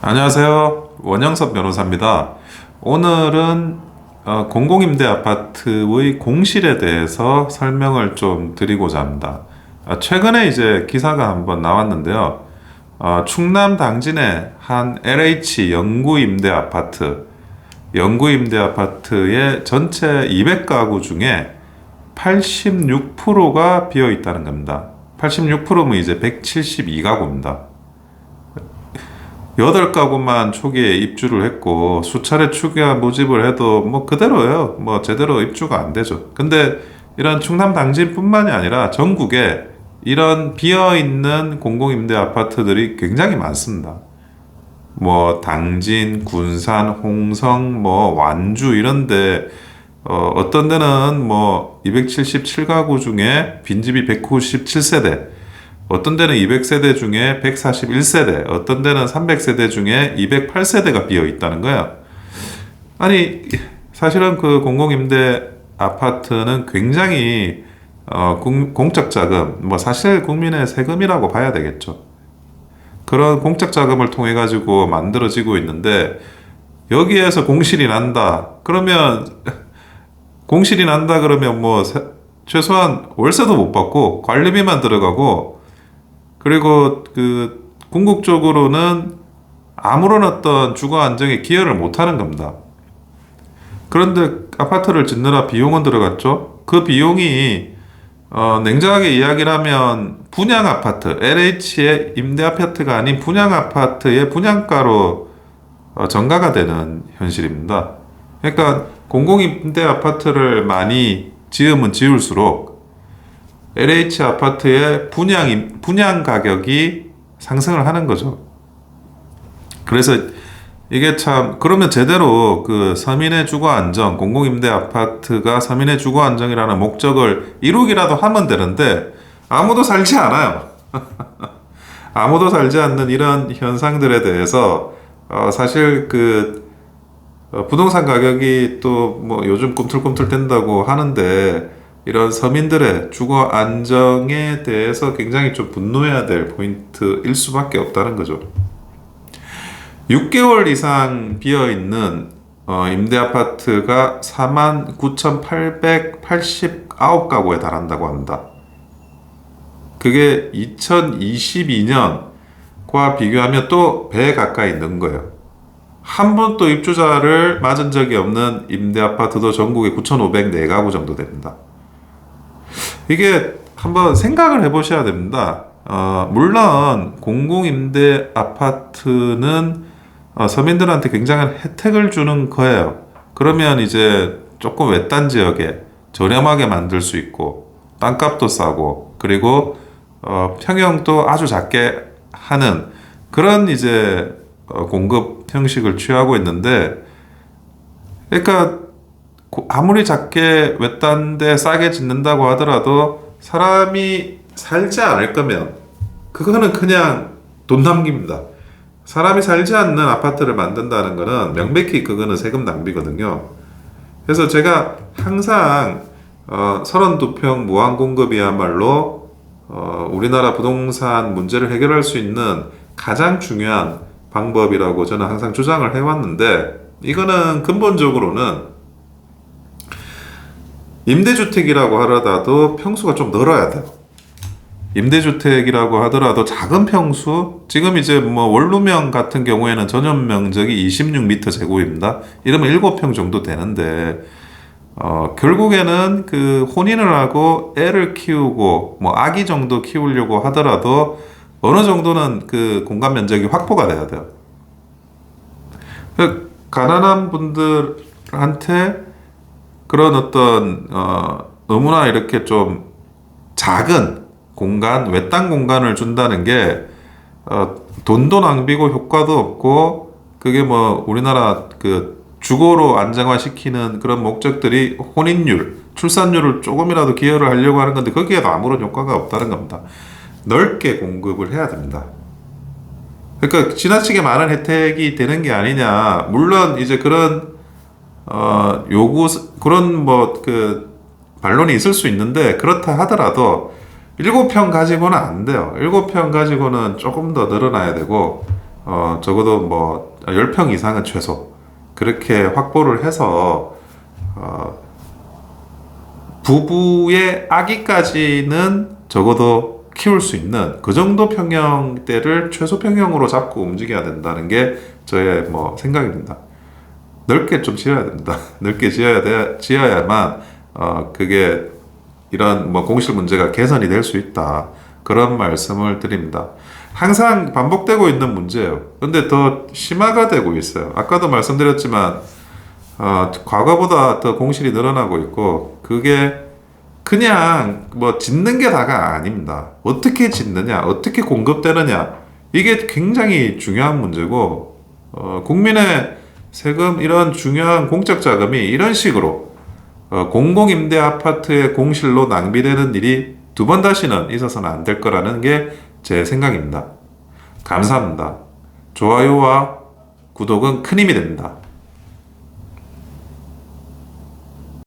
안녕하세요. 원영섭 변호사입니다. 오늘은 공공임대 아파트의 공실에 대해서 설명을 좀 드리고자 합니다. 최근에 이제 기사가 한번 나왔는데요. 충남 당진의 한 LH 영구임대 아파트의 전체 200가구 중에 86%가 비어 있다는 겁니다. 86%면 이제 172가구입니다. 8가구만 초기에 입주를 했고 수차례 추가 모집을 해도 뭐 그대로예요. 뭐 제대로 입주가 안 되죠. 근데 이런 충남 당진뿐만이 아니라 전국에 이런 비어있는 공공임대 아파트들이 굉장히 많습니다. 뭐 당진, 군산, 홍성, 뭐 완주 이런데 어떤 데는 뭐 277가구 중에 빈집이 197세대, 어떤 데는 200세대 중에 141세대, 어떤 데는 300세대 중에 208세대가 비어 있다는 거예요. 아니, 사실은 그 공공임대 아파트는 굉장히 공적 자금, 뭐 사실 국민의 세금이라고 봐야 되겠죠. 그런 공적 자금을 통해 가지고 만들어지고 있는데 여기에서 공실이 난다. 그러면 뭐 최소한 월세도 못 받고 관리비만 들어가고, 그리고 그 궁극적으로는 아무런 어떤 주거 안정에 기여를 못 하는 겁니다. 그런데 아파트를 짓느라 비용은 들어갔죠. 그 비용이 냉정하게 이야기를 하면 분양 아파트, LH의 임대 아파트가 아닌 분양 아파트의 분양가로 전가가 되는 현실입니다. 그러니까 공공임대 아파트를 많이 지으면 지을수록 LH 아파트의 분양 가격이 상승을 하는 거죠. 그래서 이게 참, 그러면 제대로 그 서민의 주거 안정, 공공임대 아파트가 서민의 주거 안정이라는 목적을 이루기라도 하면 되는데 아무도 살지 않아요. 아무도 살지 않는 이런 현상들에 대해서 사실 그 부동산 가격이 또 뭐 요즘 꿈틀꿈틀 된다고 하는데 이런 서민들의 주거 안정에 대해서 굉장히 좀 분노해야 될 포인트일 수밖에 없다는 거죠. 6개월 이상 비어있는 임대 아파트가 49,889가구에 달한다고 합니다. 그게 2022년과 비교하면 또 배 가까이 는 거예요. 한 번도 입주자를 맞은 적이 없는 임대 아파트도 전국에 9,504가구 정도 됩니다. 이게 한번 생각을 해보셔야 됩니다. 물론 공공임대 아파트는 서민들한테 굉장한 혜택을 주는 거예요. 그러면 이제 조금 외딴 지역에 저렴하게 만들 수 있고 땅값도 싸고, 그리고 평형도 아주 작게 하는 그런 이제 공급 형식을 취하고 있는데, 그러니까 아무리 작게 외딴데 싸게 짓는다고 하더라도 사람이 살지 않을 거면 그거는 그냥 돈 낭비입니다. 사람이 살지 않는 아파트를 만든다는 거는 명백히 그거는 세금 낭비거든요. 그래서 제가 항상 32평 무한 공급이야말로 우리나라 부동산 문제를 해결할 수 있는 가장 중요한 방법이라고 저는 항상 주장을 해왔는데, 이거는 근본적으로는 임대주택이라고 하더라도 평수가 좀 늘어야 돼요. 임대주택이라고 하더라도 작은 평수, 지금 이제 뭐 원룸형 같은 경우에는 전용 면적이 26m 제곱입니다. 이러면 7평 정도 되는데, 결국에는 그 혼인을 하고 애를 키우고 뭐 아기 정도 키우려고 하더라도 어느 정도는 그 공간 면적이 확보가 돼야 돼요. 가난한 분들한테 그런 어떤 너무나 이렇게 좀 작은 공간, 외딴 공간을 준다는 게 돈도 낭비고 효과도 없고, 그게 뭐 우리나라 그 주거로 안정화시키는 그런 목적들이 혼인율, 출산율을 조금이라도 기여를 하려고 하는 건데 거기에도 아무런 효과가 없다는 겁니다. 넓게 공급을 해야 됩니다. 그러니까 지나치게 많은 혜택이 되는 게 아니냐. 물론 이제 그런 그런 뭐 그 반론이 있을 수 있는데, 그렇다 하더라도 7평 가지고는 안 돼요. 7평 가지고는 조금 더 늘어나야 되고, 적어도 뭐 10평 이상은 최소 그렇게 확보를 해서 부부의 아기까지는 적어도 키울 수 있는 그 정도 평형대를 최소 평형으로 잡고 움직여야 된다는 게 저의 뭐 생각입니다. 넓게 좀 지어야 됩니다. 넓게 지어야만 그게 이런 뭐 공실 문제가 개선이 될 수 있다. 그런 말씀을 드립니다. 항상 반복되고 있는 문제예요. 근데 더 심화가 되고 있어요. 아까도 말씀드렸지만 과거보다 더 공실이 늘어나고 있고 그게 그냥 뭐 짓는 게 다가 아닙니다. 어떻게 짓느냐, 어떻게 공급되느냐 이게 굉장히 중요한 문제고 국민의 세금 이런 중요한 공적 자금이 이런 식으로 공공임대 아파트의 공실로 낭비되는 일이 두 번 다시는 있어서는 안 될 거라는 게 제 생각입니다. 감사합니다. 좋아요와 구독은 큰 힘이 됩니다.